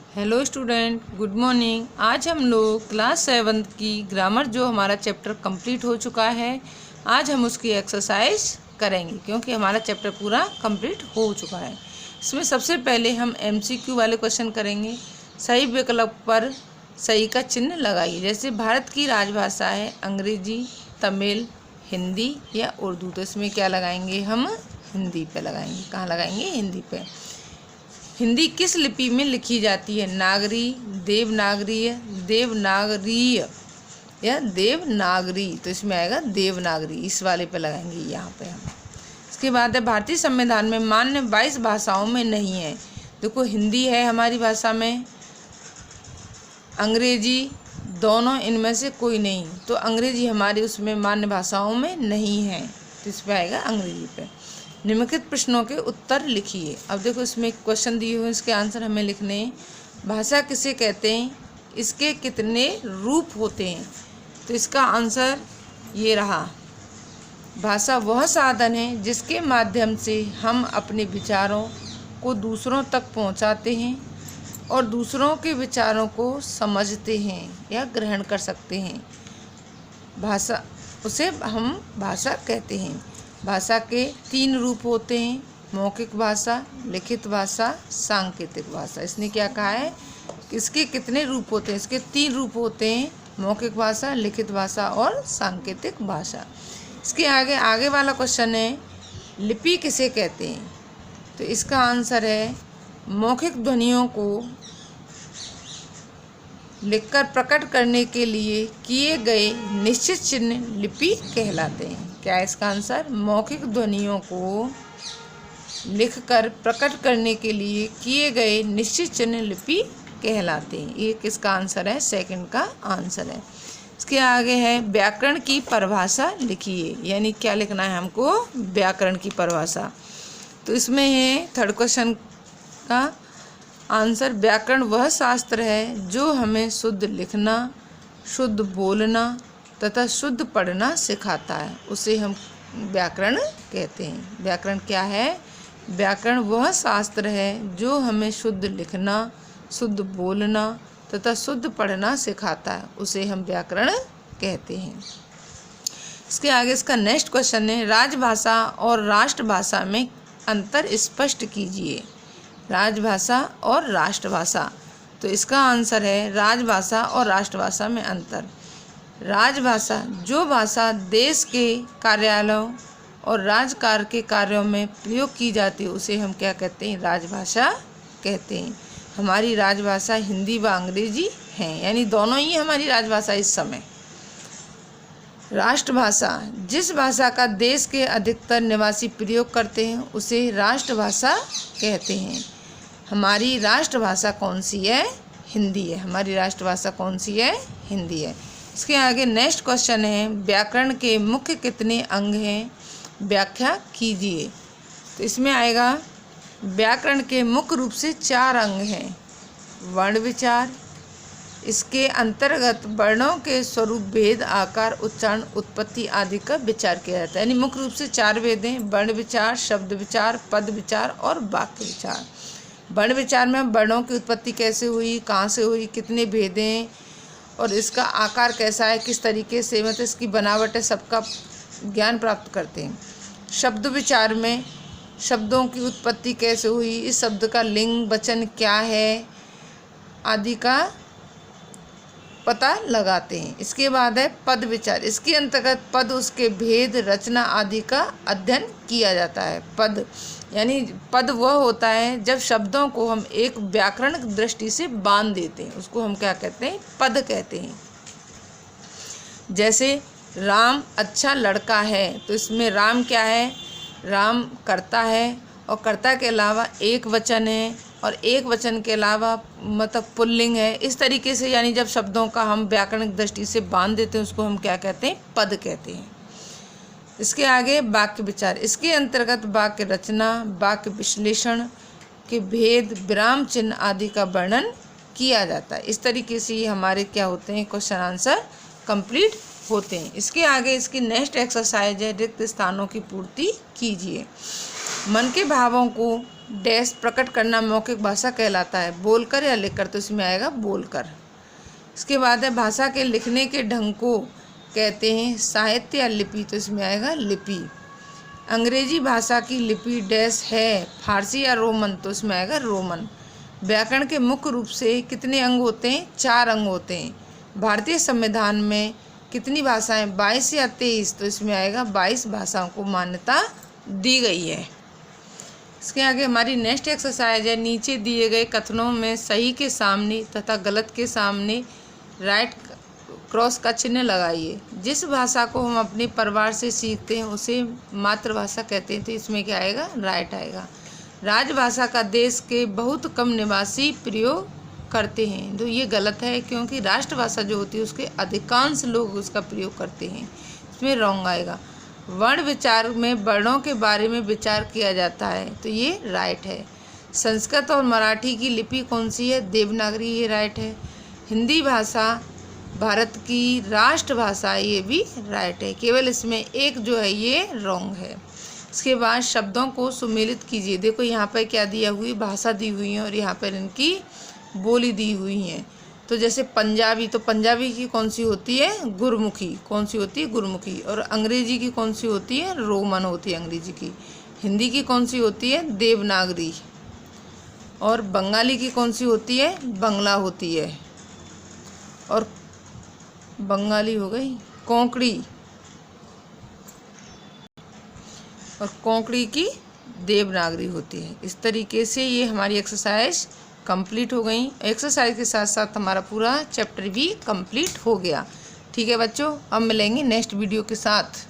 Hello student, good morning. आज हम लोग क्लास 7 की ग्रामर जो हमारा चैप्टर कंप्लीट हो चुका है, आज हम उसकी एक्सरसाइज करेंगे क्योंकि हमारा चैप्टर पूरा कंप्लीट हो चुका है। इसमें सबसे पहले हम MCQ वाले क्वेश्चन करेंगे। सही विकल्प पर सही का चिन्ह लगाइए। जैसे भारत की राजभाषा है अंग्रेजी, तमिल, हिंदी या उर्दू, तो इसमें क्या लगाएंगे? हम हिंदी पे लगाएंगे। कहाँ लगाएंगे? हिंदी पे। हिंदी किस लिपि में लिखी जाती है? नागरी, देवनागरी, देवनागरीय या देवनागरी, तो इसमें आएगा देवनागरी। इस वाले पे लगाएंगे यहाँ पे हम। इसके बाद है भारतीय संविधान में मान्य 22 भाषाओं में नहीं है। देखो, हिंदी है हमारी भाषा में, अंग्रेजी, दोनों इनमें से कोई नहीं, तो अंग्रेजी हमारी उसमें मान्य भाषाओं में नहीं है, तो इस पर आएगा अंग्रेजी पे। निम्नलिखित प्रश्नों के उत्तर लिखिए। अब देखो, इसमें क्वेश्चन दिए हुए, इसके आंसर हमें लिखने हैं। भाषा किसे कहते हैं? इसके कितने रूप होते हैं? तो इसका आंसर ये रहा। भाषा वह साधन है जिसके माध्यम से हम अपने विचारों को दूसरों तक पहुंचाते हैं और दूसरों के विचारों को समझते हैं या ग्रहण कर सकते हैं। भाषा, उसे हम भाषा कहते हैं। भाषा के 3 रूप होते हैं: मौखिक भाषा, लिखित भाषा, सांकेतिक भाषा। इसने क्या कहा है? इसके कितने रूप होते हैं? इसके 3 रूप होते हैं: मौखिक भाषा, लिखित भाषा और सांकेतिक भाषा। इसके आगे वाला क्वेश्चन है, लिपि किसे कहते हैं? तो इसका आंसर है, मौखिक ध्वनियों को लिखकर प्रकट करने के लिए किए गए निश्चित चिन्ह लिपि कहलाते हैं। क्या है इसका आंसर? मौखिक ध्वनियों को लिखकर प्रकट करने के लिए किए गए निश्चित चिन्ह लिपि कहलाते हैं। ये किसका आंसर है? सेकंड का आंसर है। इसके आगे है, व्याकरण की परिभाषा लिखिए। यानी क्या लिखना है हमको? व्याकरण की परिभाषा। तो इसमें है थर्ड क्वेश्चन का आंसर, व्याकरण वह शास्त्र है जो हमें शुद्ध लिखना, शुद्ध बोलना तथा शुद्ध पढ़ना सिखाता है, उसे हम व्याकरण कहते हैं। व्याकरण क्या है? व्याकरण वह शास्त्र है जो हमें शुद्ध लिखना, शुद्ध बोलना तथा शुद्ध पढ़ना सिखाता है, उसे हम व्याकरण कहते हैं। इसके आगे इसका नेक्स्ट क्वेश्चन है, राजभाषा और राष्ट्रभाषा में अंतर स्पष्ट कीजिए। राजभाषा और राष्ट्रभाषा, तो इसका आंसर है, राजभाषा और राष्ट्रभाषा में अंतर। राजभाषा जो भाषा देश के कार्यालयों और राजकार्य के कार्यों में प्रयोग की जाती है, उसे हम क्या कहते हैं? राजभाषा कहते हैं। हमारी राजभाषा हिंदी व अंग्रेजी हैं, यानी दोनों ही हमारी राजभाषा इस समय। राष्ट्रभाषा जिस भाषा का देश के अधिकतर निवासी प्रयोग करते हैं, उसे राष्ट्रभाषा कहते हैं। हमारी राष्ट्रभाषा कौन सी है? हिंदी है। हमारी राष्ट्रभाषा कौन सी है? हिंदी है। इसके आगे नेक्स्ट क्वेश्चन है, व्याकरण के मुख्य कितने अंग हैं? व्याख्या कीजिए। तो इसमें आएगा, व्याकरण के मुख्य रूप से 4 अंग हैं। वर्ण विचार, इसके अंतर्गत वर्णों के स्वरूप, भेद, आकार, उच्चारण, उत्पत्ति आदि का विचार किया जाता है। यानी मुख्य रूप से 4 भेद हैं: वर्ण विचार, शब्द विचार, पद विचार और वाक्य विचार। वर्ण विचार में वर्णों की उत्पत्ति कैसे हुई, कहाँ से हुई, कितने भेद हैं और इसका आकार कैसा है, किस तरीके से, मतलब इसकी बनावट है, सबका ज्ञान प्राप्त करते हैं। शब्द विचार में शब्दों की उत्पत्ति कैसे हुई, इस शब्द का लिंग वचन क्या है आदि का पता लगाते हैं। इसके बाद है पद विचार, इसके अंतर्गत पद, उसके भेद, रचना आदि का अध्ययन किया जाता है। पद यानी पद वह होता है जब शब्दों को हम एक व्याकरण दृष्टि से बांध देते हैं, उसको हम क्या कहते हैं? पद कहते हैं। जैसे राम अच्छा लड़का है, तो इसमें राम क्या है? राम कर्ता है और कर्ता के अलावा एक वचन है और एक वचन के अलावा मतलब पुल्लिंग है। इस तरीके से यानी जब शब्दों का हम व्याकरणिक दृष्टि से बांध देते हैं, उसको हम क्या कहते हैं? पद कहते हैं। इसके आगे वाक्य विचार, इसके अंतर्गत वाक्य रचना, वाक्य विश्लेषण के भेद, विराम चिन्ह आदि का वर्णन किया जाता है। इस तरीके से हमारे क्या होते हैं? क्वेश्चन आंसर कंप्लीट होते हैं। इसके आगे इसकी नेक्स्ट एक्सरसाइज है, रिक्त स्थानों की पूर्ति कीजिए। मन के भावों को डैश प्रकट करना मौखिक भाषा कहलाता है, बोलकर या लिखकर, तो इसमें आएगा बोलकर। इसके बाद है भाषा के लिखने के ढंग को कहते हैं साहित्य या लिपि, तो इसमें आएगा लिपि। अंग्रेजी भाषा की लिपि डैश है, फारसी या रोमन, तो इसमें आएगा रोमन। व्याकरण के मुख्य रूप से कितने अंग होते हैं? 4 अंग होते हैं। भारतीय संविधान में कितनी भाषाएं? 22 या 23, तो इसमें आएगा 22 भाषाओं को मान्यता दी गई है। इसके आगे हमारी नेक्स्ट एक्सरसाइज है, नीचे दिए गए कथनों में सही के सामने तथा गलत के सामने राइट क्रॉस का चिन्ह लगाइए। जिस भाषा को हम अपने परिवार से सीखते हैं उसे मातृभाषा कहते हैं, तो इसमें क्या आएगा? राइट आएगा। राजभाषा का देश के बहुत कम निवासी प्रयोग करते हैं, तो ये गलत है, क्योंकि राष्ट्रभाषा जो होती है उसके अधिकांश लोग उसका प्रयोग करते हैं, इसमें रॉन्ग आएगा। वर्ण विचार में वर्णों के बारे में विचार किया जाता है, तो ये राइट है। संस्कृत और मराठी की लिपि कौन सी है? देवनागरी, ये राइट है। हिंदी भाषा भारत की राष्ट्रभाषा, ये भी राइट है। केवल इसमें एक जो है ये रॉन्ग है। इसके बाद शब्दों को सुमेलित कीजिए। देखो यहाँ पर क्या दिया हुई, भाषा दी हुई है और यहाँ पर इनकी बोली दी हुई है। तो जैसे पंजाबी, तो पंजाबी की कौन सी होती है? गुरमुखी। कौन सी होती है? गुरमुखी। और अंग्रेजी की कौन सी होती है? रोमन होती है अंग्रेजी की। हिंदी की कौन सी होती है? देवनागरी। और बंगाली की कौन सी होती है? बंगला होती है। और बंगाली हो गई कोंकणी, और कोंकणी की देवनागरी होती है। इस तरीके से ये हमारी एक्सरसाइज कंप्लीट हो गई। एक्सरसाइज के साथ साथ हमारा पूरा चैप्टर भी कंप्लीट हो गया। ठीक है बच्चों, अब मिलेंगे नेक्स्ट वीडियो के साथ।